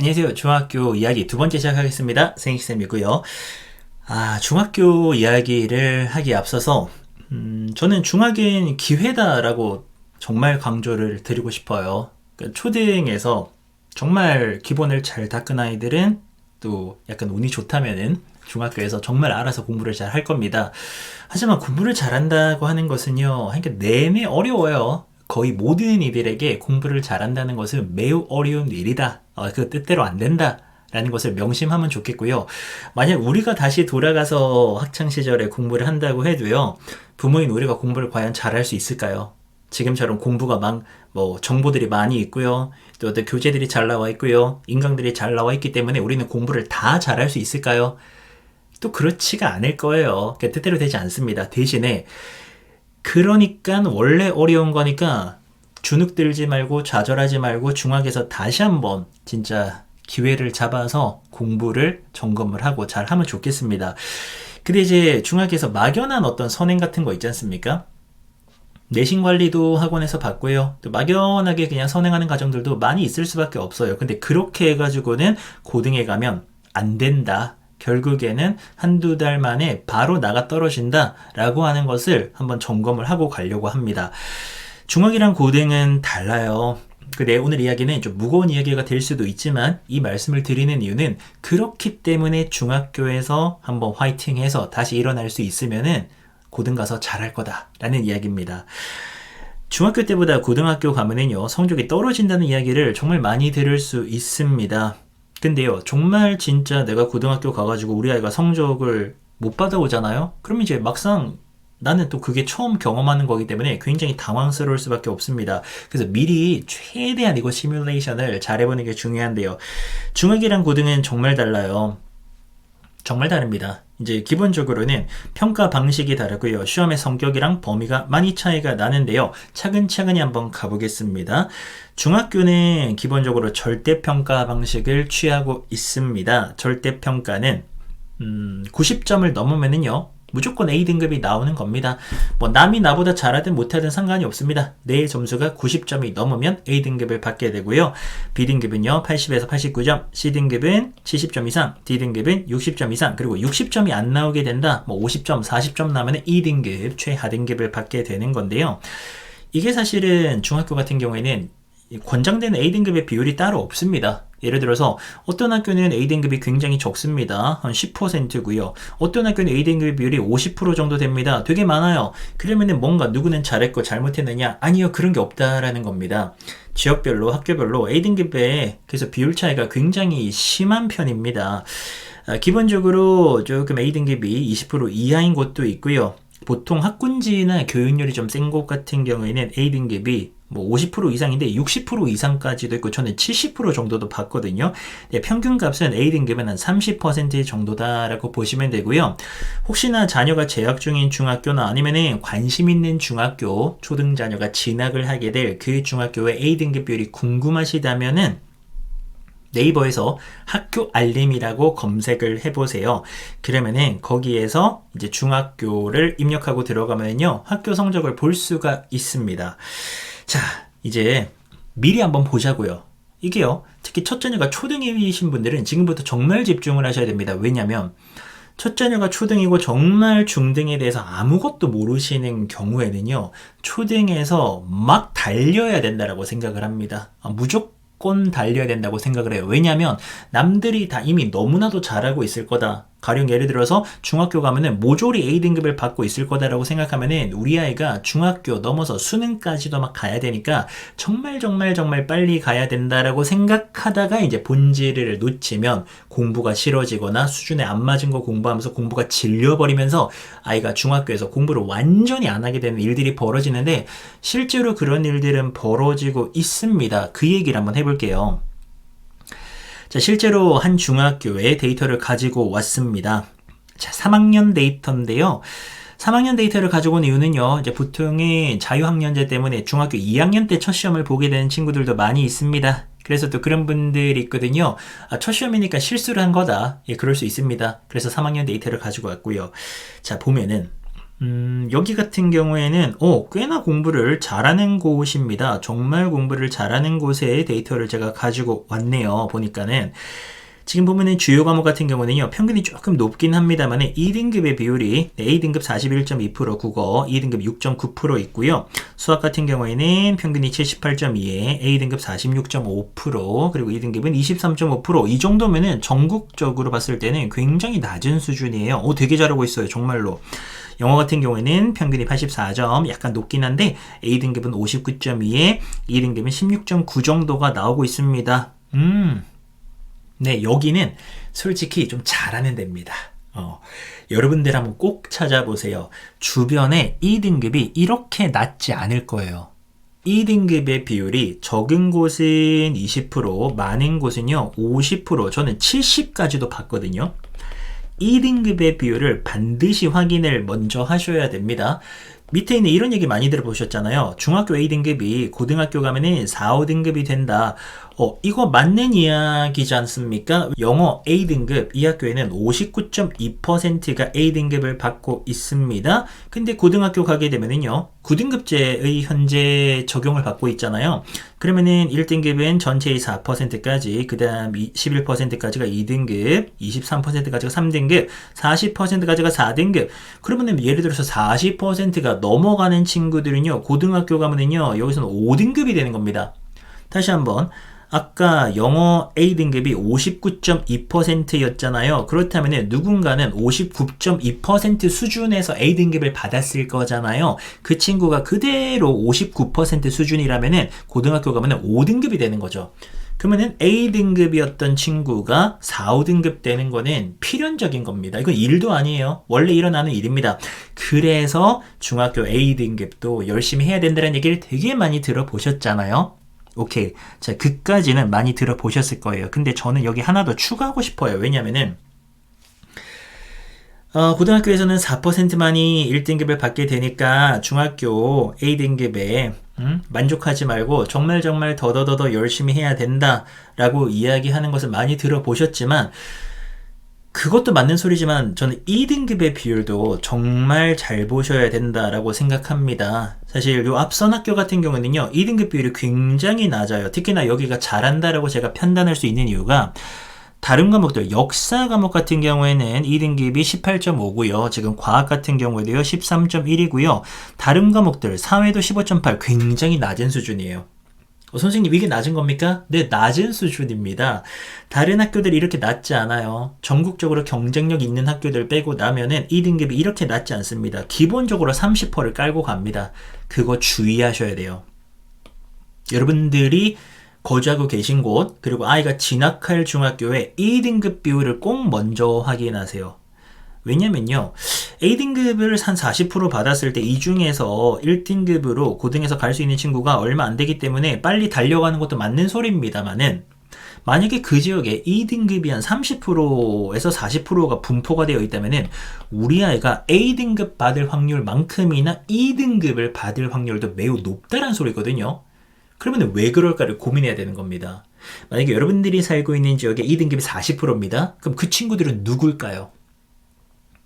안녕하세요. 중학교 이야기 두 번째 시작하겠습니다. 생익쌤이고요. 중학교 이야기를 하기에 앞서서 저는 중학은 기회다라고 정말 강조를 드리고 싶어요. 그러니까 초등에서 정말 기본을 잘 닦은 아이들은 또 약간 운이 좋다면은 중학교에서 정말 알아서 공부를 잘 할 겁니다. 하지만 공부를 잘한다고 하는 것은요, 그러니까 내내 어려워요. 거의 모든 이들에게 공부를 잘한다는 것은 매우 어려운 일이다. 그 뜻대로 안 된다. 라는 것을 명심하면 좋겠고요. 만약 우리가 다시 돌아가서 학창시절에 공부를 한다고 해도요, 부모인 우리가 공부를 과연 잘할 수 있을까요? 지금처럼 공부가 정보들이 많이 있고요. 또 어떤 교재들이 잘 나와 있고요. 인강들이 잘 나와 있기 때문에 우리는 공부를 다 잘할 수 있을까요? 또 그렇지가 않을 거예요. 뜻대로 되지 않습니다. 대신에 그러니까 원래 어려운 거니까 주눅 들지 말고 좌절하지 말고 중학에서 다시 한번 진짜 기회를 잡아서 공부를 점검을 하고 잘 하면 좋겠습니다. 근데 이제 중학에서 막연한 어떤 선행 같은 거 있지 않습니까? 내신 관리도 학원에서 받고요. 또 막연하게 그냥 선행하는 과정들도 많이 있을 수밖에 없어요. 근데 그렇게 해가지고는 고등에 가면 안 된다. 결국에는 한두 달 만에 바로 나가 떨어진다 라고 하는 것을 한번 점검을 하고 가려고 합니다. 중학이랑 고등은 달라요. 오늘 이야기는 좀 무거운 이야기가 될 수도 있지만 이 말씀을 드리는 이유는 그렇기 때문에 중학교에서 한번 화이팅해서 다시 일어날 수 있으면은 고등 가서 잘할 거다라는 이야기입니다. 중학교 때보다 고등학교 가면은요, 성적이 떨어진다는 이야기를 정말 많이 들을 수 있습니다. 근데요, 정말 진짜 내가 고등학교 가가지고 우리 아이가 성적을 못 받아오잖아요? 그럼 이제 막상 나는 또 그게 처음 경험하는 거기 때문에 굉장히 당황스러울 수밖에 없습니다. 그래서 미리 최대한 이거 시뮬레이션을 잘해보는 게 중요한데요. 중학이랑 고등은 정말 달라요. 정말 다릅니다. 이제 기본적으로는 평가 방식이 다르고요. 시험의 성격이랑 범위가 많이 차이가 나는데요. 차근차근히 한번 가보겠습니다. 중학교는 기본적으로 절대평가 방식을 취하고 있습니다. 절대평가는 90점을 넘으면은요, 무조건 A등급이 나오는 겁니다. 남이 나보다 잘하든 못하든 상관이 없습니다. 내 점수가 90점이 넘으면 A등급을 받게 되고요. B등급은요 80에서 89점, C등급은 70점 이상, D등급은 60점 이상, 그리고 60점이 안 나오게 된다. 50점, 40점 나면 E등급, 최하등급을 받게 되는 건데요. 이게 사실은 중학교 같은 경우에는 권장되는 A등급의 비율이 따로 없습니다. 예를 들어서 어떤 학교는 A등급이 굉장히 적습니다. 한 10%고요. 어떤 학교는 A등급의 비율이 50% 정도 됩니다. 되게 많아요. 그러면은 뭔가 누구는 잘했고 잘못했느냐? 아니요. 그런 게 없다라는 겁니다. 지역별로 학교별로 A등급의 그래서 비율 차이가 굉장히 심한 편입니다. 기본적으로 조금 A등급이 20% 이하인 곳도 있고요. 보통 학군지나 교육열이 좀 센 곳 같은 경우에는 A등급이 50% 이상인데 60% 이상까지도 있고 저는 70% 정도도 봤거든요. 평균 값은 A등급은 한 30% 정도다라고 보시면 되고요. 혹시나 자녀가 재학 중인 중학교나 아니면은 관심 있는 중학교, 초등 자녀가 진학을 하게 될 그 중학교의 A등급 비율이 궁금하시다면은 네이버에서 학교 알림이라고 검색을 해보세요. 그러면은 거기에서 이제 중학교를 입력하고 들어가면요, 학교 성적을 볼 수가 있습니다. 자, 이제 미리 한번 보자고요. 이게요, 특히 첫 자녀가 초등이신 분들은 지금부터 정말 집중을 하셔야 됩니다. 왜냐면 첫 자녀가 초등이고 정말 중등에 대해서 아무것도 모르시는 경우에는요, 초등에서 막 달려야 된다라고 생각을 합니다. 무조건 달려야 된다고 생각을 해요. 왜냐면 남들이 다 이미 너무나도 잘하고 있을 거다. 가령 예를 들어서 중학교 가면은 모조리 A등급을 받고 있을 거다라고 생각하면은 우리 아이가 중학교 넘어서 수능까지도 막 가야 되니까 정말 빨리 가야 된다라고 생각하다가 이제 본질을 놓치면 공부가 싫어지거나 수준에 안 맞은 거 공부하면서 공부가 질려버리면서 아이가 중학교에서 공부를 완전히 안 하게 되는 일들이 벌어지는데 실제로 그런 일들은 벌어지고 있습니다. 그 얘기를 한번 해볼게요. 자, 실제로 한 중학교의 데이터를 가지고 왔습니다. 자, 3학년 데이터인데요. 3학년 데이터를 가지고 온 이유는요, 이제 보통의 자유학년제 때문에 중학교 2학년 때 첫 시험을 보게 되는 친구들도 많이 있습니다. 그래서 또 그런 분들이 있거든요. 첫 시험이니까 실수를 한 거다. 예, 그럴 수 있습니다. 그래서 3학년 데이터를 가지고 왔고요. 자, 보면은 여기 같은 경우에는 꽤나 공부를 잘하는 곳입니다. 정말 공부를 잘하는 곳의 데이터를 제가 가지고 왔네요. 보니까는 지금 보면은 주요 과목 같은 경우는요, 평균이 조금 높긴 합니다만 2등급의 비율이 A등급 41.2%, 국어 2등급 6.9% 있고요. 수학 같은 경우에는 평균이 78.2에 A등급 46.5%, 그리고 2등급은 23.5%. 이 정도면은 전국적으로 봤을 때는 굉장히 낮은 수준이에요. 되게 잘하고 있어요. 정말로. 영어 같은 경우에는 평균이 84점, 약간 높긴 한데 A등급은 59.2에 2등급은 16.9 정도가 나오고 있습니다. 네, 여기는 솔직히 좀 잘하는 데입니다. 여러분들 한번 꼭 찾아보세요. 주변에 2등급이 이렇게 낮지 않을 거예요. 2등급의 비율이 적은 곳은 20%, 많은 곳은요 50%, 저는 70까지도 봤거든요. 2등급의 비율을 반드시 확인을 먼저 하셔야 됩니다. 밑에 있는 이런 얘기 많이 들어보셨잖아요. 중학교 A등급이 고등학교 가면은 4, 5등급이 된다. 이거 맞는 이야기지 않습니까? 영어 A등급, 이 학교에는 59.2%가 A등급을 받고 있습니다. 근데 고등학교 가게 되면은요, 9등급제의 현재 적용을 받고 있잖아요. 그러면은 1등급은 전체의 4%까지, 그 다음 11%까지가 2등급, 23%까지가 3등급, 40%까지가 4등급. 그러면은 예를 들어서 40%가 넘어가는 친구들은요, 고등학교 가면은요, 여기서는 5등급이 되는 겁니다. 다시 한번. 아까 영어 A등급이 59.2%였잖아요. 그렇다면 누군가는 59.2% 수준에서 A등급을 받았을 거잖아요. 그 친구가 그대로 59% 수준이라면 고등학교 가면 5등급이 되는 거죠. 그러면 A등급이었던 친구가 4, 5등급 되는 거는 필연적인 겁니다. 이건 일도 아니에요. 원래 일어나는 일입니다. 그래서 중학교 A등급도 열심히 해야 된다는 얘기를 되게 많이 들어보셨잖아요. 오케이. 자, 그까지는 많이 들어보셨을 거예요. 근데 저는 여기 하나 더 추가하고 싶어요. 왜냐면은, 고등학교에서는 4%만이 1등급을 받게 되니까 중학교 A등급에, 만족하지 말고 정말 더더더 열심히 해야 된다라고 이야기하는 것을 많이 들어보셨지만, 그것도 맞는 소리지만 저는 2등급의 비율도 정말 잘 보셔야 된다라고 생각합니다. 사실 요 앞선 학교 같은 경우는요, 2등급 비율이 굉장히 낮아요. 특히나 여기가 잘한다라고 제가 판단할 수 있는 이유가 다른 과목들, 역사 과목 같은 경우에는 2등급이 18.5고요. 지금 과학 같은 경우에도요, 13.1이고요. 다른 과목들, 사회도 15.8, 굉장히 낮은 수준이에요. 선생님, 이게 낮은 겁니까? 네, 낮은 수준입니다. 다른 학교들이 이렇게 낮지 않아요. 전국적으로 경쟁력 있는 학교들 빼고 나면은 2등급이 이렇게 낮지 않습니다. 기본적으로 30%를 깔고 갑니다. 그거 주의하셔야 돼요. 여러분들이 거주하고 계신 곳, 그리고 아이가 진학할 중학교의 2등급 비율을 꼭 먼저 확인하세요. 왜냐면요, A등급을 한 40% 받았을 때 이 중에서 1등급으로 고등에서 갈 수 있는 친구가 얼마 안 되기 때문에 빨리 달려가는 것도 맞는 소리입니다만은, 만약에 그 지역에 2등급이 한 30%에서 40%가 분포가 되어 있다면은 우리 아이가 A등급 받을 확률만큼이나 2등급을 받을 확률도 매우 높다는 소리거든요. 그러면 왜 그럴까를 고민해야 되는 겁니다. 만약에 여러분들이 살고 있는 지역에 2등급이 40%입니다. 그럼 그 친구들은 누굴까요?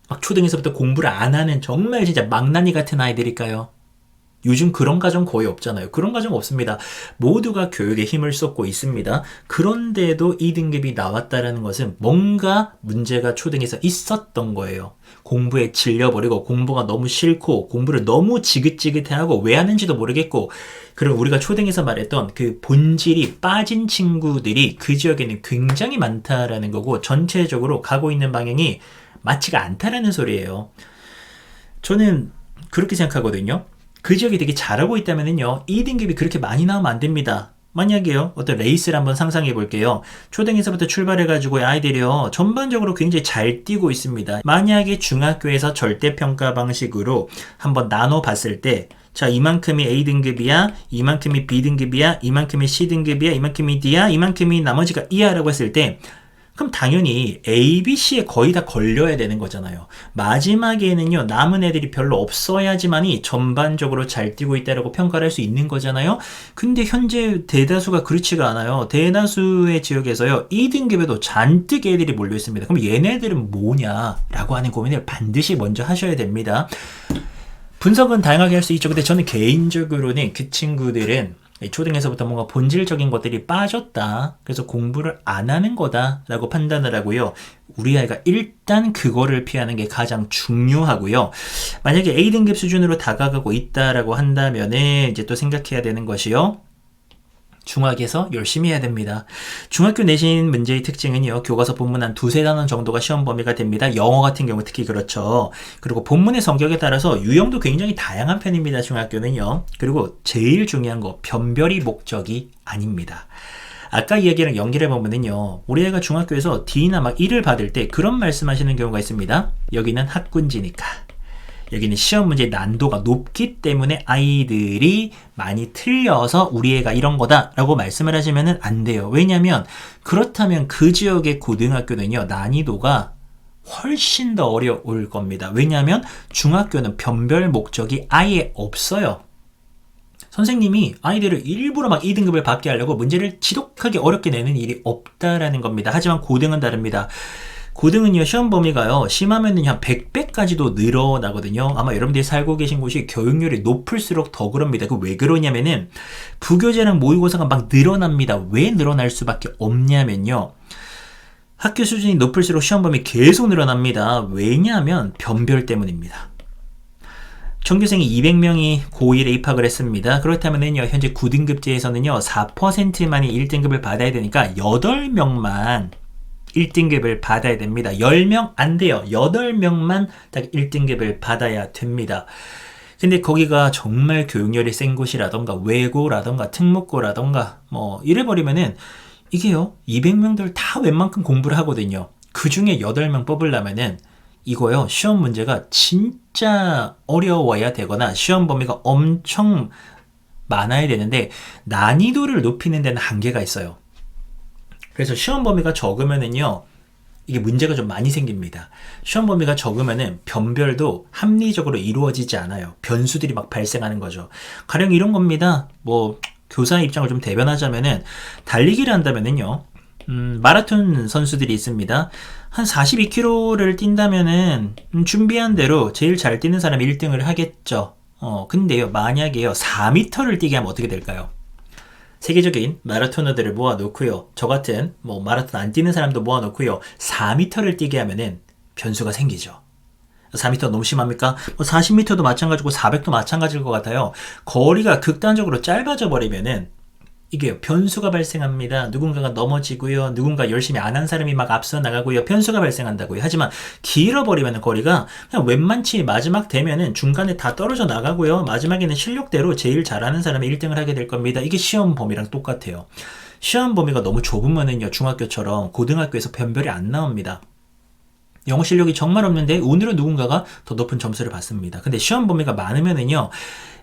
막 초등에서부터 공부를 안 하는 정말 진짜 망나니 같은 아이들일까요? 요즘 그런 가정 거의 없잖아요. 그런 가정 없습니다. 모두가 교육에 힘을 쏟고 있습니다. 그런데도 2등급이 나왔다는 것은 뭔가 문제가 초등에서 있었던 거예요. 공부에 질려버리고 공부가 너무 싫고 공부를 너무 지긋지긋해하고 왜 하는지도 모르겠고, 그리고 우리가 초등에서 말했던 그 본질이 빠진 친구들이 그 지역에는 굉장히 많다라는 거고, 전체적으로 가고 있는 방향이 맞지가 않다라는 소리예요. 저는 그렇게 생각하거든요. 그 지역이 되게 잘하고 있다면요, 2등급이 그렇게 많이 나오면 안 됩니다. 만약에요, 어떤 레이스를 한번 상상해 볼게요. 초등에서부터 출발해가지고 아이들이요, 전반적으로 굉장히 잘 뛰고 있습니다. 만약에 중학교에서 절대평가 방식으로 한번 나눠봤을 때, 자, 이만큼이 A등급이야, 이만큼이 B등급이야, 이만큼이 C등급이야, 이만큼이 D야, 이만큼이 나머지가 E야 라고 했을 때, 그럼 당연히 A, B, C에 거의 다 걸려야 되는 거잖아요. 마지막에는요, 남은 애들이 별로 없어야지만이 전반적으로 잘 뛰고 있다라고 평가를 할 수 있는 거잖아요. 근데 현재 대다수가 그렇지가 않아요. 대다수의 지역에서요, 2등급에도 잔뜩 애들이 몰려 있습니다. 그럼 얘네들은 뭐냐라고 하는 고민을 반드시 먼저 하셔야 됩니다. 분석은 다양하게 할 수 있죠. 근데 저는 개인적으로는 그 친구들은 초등에서부터 뭔가 본질적인 것들이 빠졌다. 그래서 공부를 안 하는 거다라고 판단을 하고요. 우리 아이가 일단 그거를 피하는 게 가장 중요하고요. 만약에 A등급 수준으로 다가가고 있다라고 한다면은 이제 또 생각해야 되는 것이요. 중학에서 열심히 해야 됩니다. 중학교 내신 문제의 특징은요. 교과서 본문 한 두세 단원 정도가 시험 범위가 됩니다. 영어 같은 경우 특히 그렇죠. 그리고 본문의 성격에 따라서 유형도 굉장히 다양한 편입니다. 중학교는요. 그리고 제일 중요한 거 변별이 목적이 아닙니다. 아까 이야기랑 연결해 보면은요. 우리 애가 중학교에서 D나 막 E를 받을 때 그런 말씀하시는 경우가 있습니다. 여기는 학군지니까. 여기는 시험 문제 난도가 높기 때문에 아이들이 많이 틀려서 우리 애가 이런 거다 라고 말씀을 하시면 안 돼요. 왜냐하면 그렇다면 그 지역의 고등학교는요, 난이도가 훨씬 더 어려울 겁니다. 왜냐하면 중학교는 변별 목적이 아예 없어요. 선생님이 아이들을 일부러 막 2등급을 받게 하려고 문제를 지독하게 어렵게 내는 일이 없다라는 겁니다. 하지만 고등은 다릅니다. 고등은요, 시험 범위가요, 심하면은 한 100배까지도 늘어나거든요. 아마 여러분들이 살고 계신 곳이 교육률이 높을수록 더 그럽니다. 그 왜 그러냐면은, 부교재랑 모의고사가 막 늘어납니다. 왜 늘어날 수밖에 없냐면요. 학교 수준이 높을수록 시험 범위 계속 늘어납니다. 왜냐하면 변별 때문입니다. 전교생이 200명이 고1에 입학을 했습니다. 그렇다면은요, 현재 9등급제에서는요, 4%만이 1등급을 받아야 되니까 8명만 1등급을 받아야 됩니다. 10명 안 돼요. 8명만 딱 1등급을 받아야 됩니다. 근데 거기가 정말 교육열이 센 곳이라던가 외고라던가 특목고라던가 뭐 이래버리면은 이게요, 200명들 다 웬만큼 공부를 하거든요. 그 중에 8명 뽑으려면은 이거요, 시험 문제가 진짜 어려워야 되거나 시험 범위가 엄청 많아야 되는데 난이도를 높이는 데는 한계가 있어요. 그래서 시험 범위가 적으면은요, 이게 문제가 좀 많이 생깁니다. 시험 범위가 적으면은 변별도 합리적으로 이루어지지 않아요. 변수들이 막 발생하는 거죠. 가령 이런 겁니다. 뭐 교사의 입장을 좀 대변하자면은 달리기를 한다면은요, 마라톤 선수들이 있습니다. 한 42km를 뛴다면은 준비한 대로 제일 잘 뛰는 사람이 1등을 하겠죠. 근데요, 만약에요 4m를 뛰게 하면 어떻게 될까요? 세계적인 마라토너들을 모아놓고요. 저 같은 뭐 마라톤 안 뛰는 사람도 모아놓고요. 4m를 뛰게 하면은 변수가 생기죠. 4m 너무 심합니까? 뭐 40m도 마찬가지고 400도 마찬가지일 것 같아요. 거리가 극단적으로 짧아져 버리면은 이게 변수가 발생합니다. 누군가가 넘어지고요. 누군가 열심히 안 한 사람이 막 앞서 나가고요. 변수가 발생한다고요. 하지만 길어버리면 거리가 그냥 웬만치 마지막 되면은 중간에 다 떨어져 나가고요. 마지막에는 실력대로 제일 잘하는 사람이 1등을 하게 될 겁니다. 이게 시험 범위랑 똑같아요. 시험 범위가 너무 좁으면은요, 중학교처럼 고등학교에서 변별이 안 나옵니다. 영어 실력이 정말 없는데 운으로 누군가가 더 높은 점수를 받습니다. 근데 시험 범위가 많으면은요,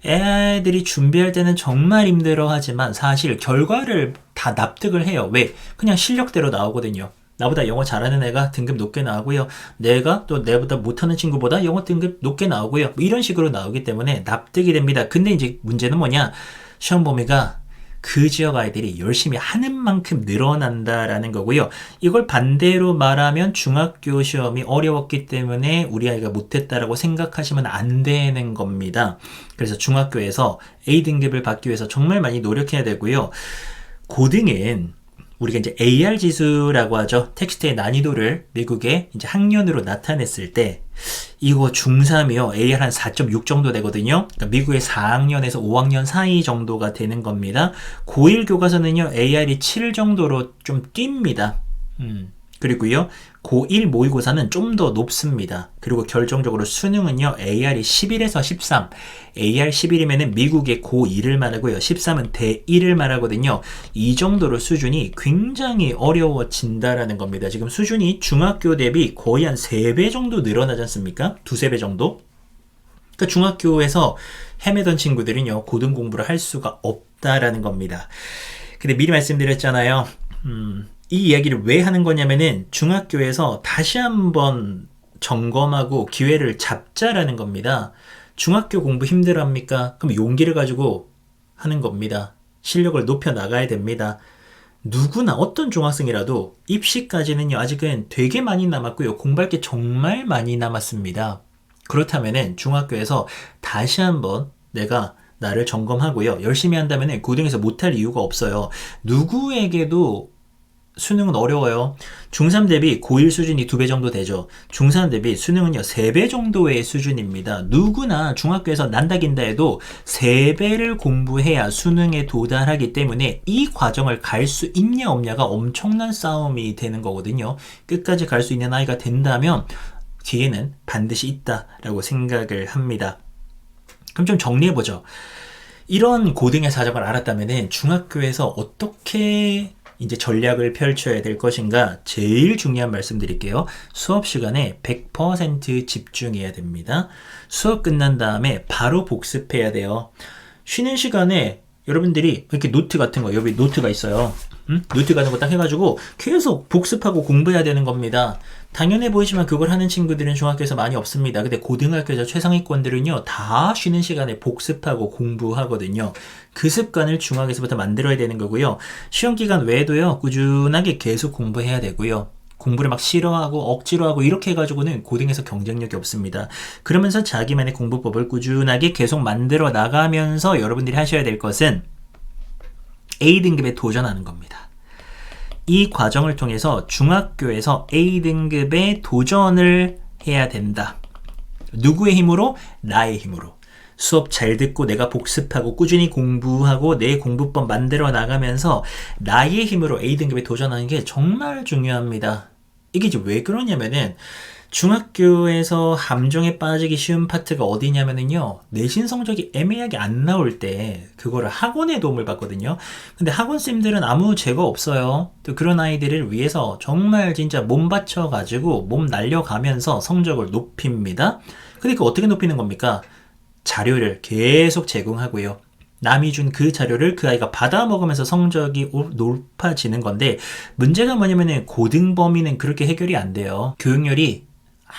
애들이 준비할 때는 정말 힘들어하지만 사실 결과를 다 납득을 해요. 왜? 그냥 실력대로 나오거든요. 나보다 영어 잘하는 애가 등급 높게 나오고요. 내가 또 내보다 못하는 친구보다 영어 등급 높게 나오고요. 뭐 이런 식으로 나오기 때문에 납득이 됩니다. 근데 이제 문제는 뭐냐? 시험 범위가 그 지역 아이들이 열심히 하는 만큼 늘어난다라는 거고요. 이걸 반대로 말하면 중학교 시험이 어려웠기 때문에 우리 아이가 못했다라고 생각하시면 안 되는 겁니다. 그래서 중학교에서 A등급을 받기 위해서 정말 많이 노력해야 되고요. 고등은 우리가 이제 AR 지수라고 하죠. 텍스트의 난이도를 미국의 이제 학년으로 나타냈을 때 이거 중3이요. AR 한 4.6 정도 되거든요. 그러니까 미국의 4학년에서 5학년 사이 정도가 되는 겁니다. 고1 교과서는요. AR이 7 정도로 좀 뜁니다. 그리고요. 고1 모의고사는 좀 더 높습니다. 그리고 결정적으로 수능은요. AR이 11에서 13. AR 11이면은 미국의 고2를 말하고요. 13은 대1을 말하거든요. 이 정도로 수준이 굉장히 어려워진다라는 겁니다. 지금 수준이 중학교 대비 거의 한 3배 정도 늘어나지 않습니까? 2~3배 정도? 그러니까 중학교에서 헤매던 친구들은요. 고등 공부를 할 수가 없다라는 겁니다. 근데 미리 말씀드렸잖아요. 이 이야기를 왜 하는 거냐면은 중학교에서 다시 한번 점검하고 기회를 잡자라는 겁니다. 중학교 공부 힘들어합니까? 그럼 용기를 가지고 하는 겁니다. 실력을 높여 나가야 됩니다. 누구나 어떤 중학생이라도 입시까지는요 아직은 되게 많이 남았고요. 공부할 게 정말 많이 남았습니다. 그렇다면은 중학교에서 다시 한번 내가 나를 점검하고요. 열심히 한다면은 고등에서 못할 이유가 없어요. 누구에게도 수능은 어려워요. 중3 대비 고1 수준이 2배 정도 되죠. 중3 대비 수능은요 3배 정도의 수준입니다. 누구나 중학교에서 난다 긴다 해도 3배를 공부해야 수능에 도달하기 때문에 이 과정을 갈 수 있냐 없냐가 엄청난 싸움이 되는 거거든요. 끝까지 갈 수 있는 아이가 된다면 기회는 반드시 있다라고 생각을 합니다. 그럼 좀 정리해보죠. 이런 고등의 사정을 알았다면 중학교에서 어떻게 이제 전략을 펼쳐야 될 것인가? 제일 중요한 말씀 드릴게요. 수업 시간에 100% 집중해야 됩니다. 수업 끝난 다음에 바로 복습해야 돼요. 쉬는 시간에 여러분들이 이렇게 노트 같은 거, 여기 노트가 있어요. 노트 같은 거 딱 해가지고 계속 복습하고 공부해야 되는 겁니다. 당연해 보이지만 그걸 하는 친구들은 중학교에서 많이 없습니다. 근데 고등학교에서 최상위권들은요 다 쉬는 시간에 복습하고 공부하거든요. 그 습관을 중학에서부터 만들어야 되는 거고요. 시험 기간 외에도요 꾸준하게 계속 공부해야 되고요. 공부를 막 싫어하고 억지로 하고 이렇게 해가지고는 고등에서 경쟁력이 없습니다. 그러면서 자기만의 공부법을 꾸준하게 계속 만들어 나가면서 여러분들이 하셔야 될 것은 A등급에 도전하는 겁니다. 이 과정을 통해서 중학교에서 A등급에 도전을 해야 된다. 누구의 힘으로? 나의 힘으로. 수업 잘 듣고 내가 복습하고 꾸준히 공부하고 내 공부법 만들어 나가면서 나의 힘으로 A등급에 도전하는 게 정말 중요합니다. 이게 이제 왜 그러냐면은 중학교에서 함정에 빠지기 쉬운 파트가 어디냐면은요 내신 성적이 애매하게 안 나올 때 그거를 학원의 도움을 받거든요. 근데 학원쌤들은 아무 죄가 없어요. 또 그런 아이들을 위해서 정말 진짜 몸 바쳐 가지고 몸 날려가면서 성적을 높입니다. 근데 그 어떻게 높이는 겁니까? 자료를 계속 제공하고요. 남이 준 그 자료를 그 아이가 받아 먹으면서 성적이 높아지는 건데 문제가 뭐냐면은 고등 범위는 그렇게 해결이 안 돼요. 교육열이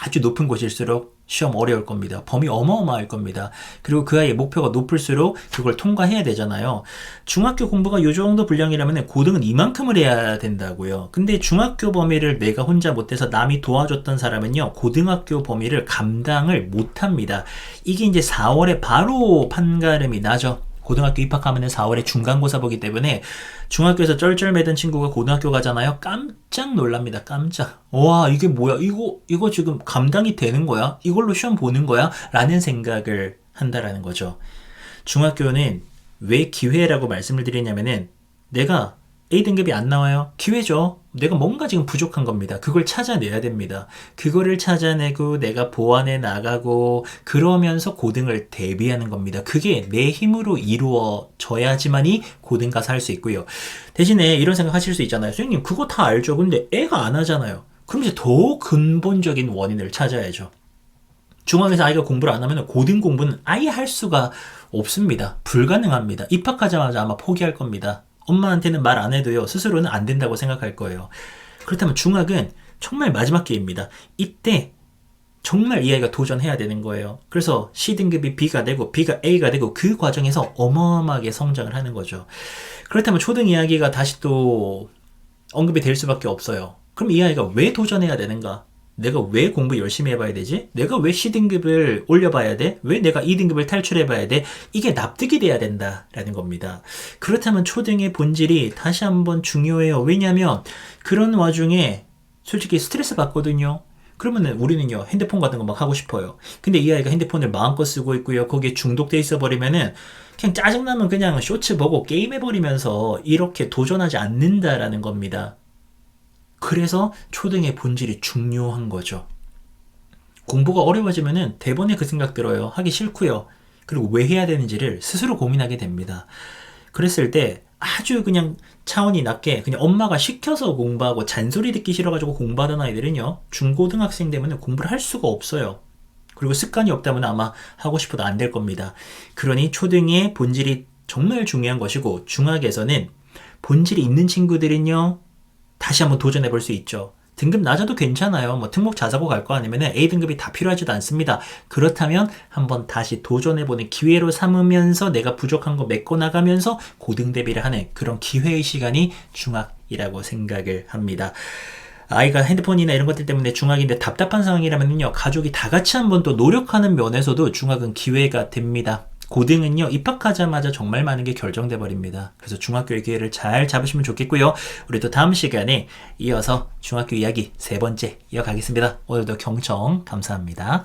아주 높은 곳일수록 시험 어려울 겁니다. 범위 어마어마할 겁니다. 그리고 그 아이의 목표가 높을수록 그걸 통과해야 되잖아요. 중학교 공부가 이 정도 분량이라면 고등은 이만큼을 해야 된다고요. 근데 중학교 범위를 내가 혼자 못해서 남이 도와줬던 사람은요 고등학교 범위를 감당을 못합니다. 이게 이제 4월에 바로 판가름이 나죠. 고등학교 입학하면 4월에 중간고사 보기 때문에 중학교에서 쩔쩔매던 친구가 고등학교 가잖아요. 깜짝 놀랍니다. 깜짝. 와 이게 뭐야? 이거 지금 감당이 되는 거야? 이걸로 시험 보는 거야? 라는 생각을 한다라는 거죠. 중학교는 왜 기회라고 말씀을 드리냐면은 내가 A등급이 안 나와요? 기회죠. 내가 뭔가 지금 부족한 겁니다. 그걸 찾아내야 됩니다. 그거를 찾아내고 내가 보완해 나가고 그러면서 고등을 대비하는 겁니다. 그게 내 힘으로 이루어져야지만이 고등 가서 할 수 있고요. 대신에 이런 생각 하실 수 있잖아요. 선생님 그거 다 알죠. 근데 애가 안 하잖아요. 그럼 이제 더 근본적인 원인을 찾아야죠. 중학에서 아이가 공부를 안 하면 고등 공부는 아예 할 수가 없습니다. 불가능합니다. 입학하자마자 아마 포기할 겁니다. 엄마한테는 말 안 해도요 스스로는 안 된다고 생각할 거예요. 그렇다면 중학은 정말 마지막 기회입니다. 이때 정말 이 아이가 도전해야 되는 거예요. 그래서 C등급이 B가 되고 B가 A가 되고 그 과정에서 어마어마하게 성장을 하는 거죠. 그렇다면 초등 이야기가 다시 또 언급이 될 수밖에 없어요. 그럼 이 아이가 왜 도전해야 되는가? 내가 왜 공부 열심히 해봐야 되지? 내가 왜 C등급을 올려봐야 돼? 왜 내가 2등급을 탈출해봐야 돼? 이게 납득이 돼야 된다라는 겁니다. 그렇다면 초등의 본질이 다시 한번 중요해요. 왜냐하면 그런 와중에 솔직히 스트레스 받거든요. 그러면은 우리는요 핸드폰 같은 거 막 하고 싶어요. 근데 이 아이가 핸드폰을 마음껏 쓰고 있고요. 거기에 중독돼 있어 버리면은 그냥 짜증나면 그냥 쇼츠 보고 게임해버리면서 이렇게 도전하지 않는다라는 겁니다. 그래서 초등의 본질이 중요한 거죠. 공부가 어려워지면은 대번에 그 생각 들어요. 하기 싫고요. 그리고 왜 해야 되는지를 스스로 고민하게 됩니다. 그랬을 때 아주 그냥 차원이 낮게 그냥 엄마가 시켜서 공부하고 잔소리 듣기 싫어가지고 공부하던 아이들은요. 중고등학생 되면 공부를 할 수가 없어요. 그리고 습관이 없다면 아마 하고 싶어도 안 될 겁니다. 그러니 초등의 본질이 정말 중요한 것이고 중학에서는 본질이 있는 친구들은요. 다시 한번 도전해 볼 수 있죠. 등급 낮아도 괜찮아요. 뭐 특목 자사고 갈 거 아니면 A등급이 다 필요하지도 않습니다. 그렇다면 한번 다시 도전해보는 기회로 삼으면서 내가 부족한 거 메꿔나가면서 고등 대비를 하는 그런 기회의 시간이 중학이라고 생각을 합니다. 아이가 핸드폰이나 이런 것들 때문에 중학인데 답답한 상황이라면요, 가족이 다 같이 한번 또 노력하는 면에서도 중학은 기회가 됩니다. 고등은요, 입학하자마자 정말 많은 게 결정돼 버립니다. 그래서 중학교의 기회를 잘 잡으시면 좋겠고요. 우리 또 다음 시간에 이어서 중학교 이야기 세 번째 이어가겠습니다. 오늘도 경청 감사합니다.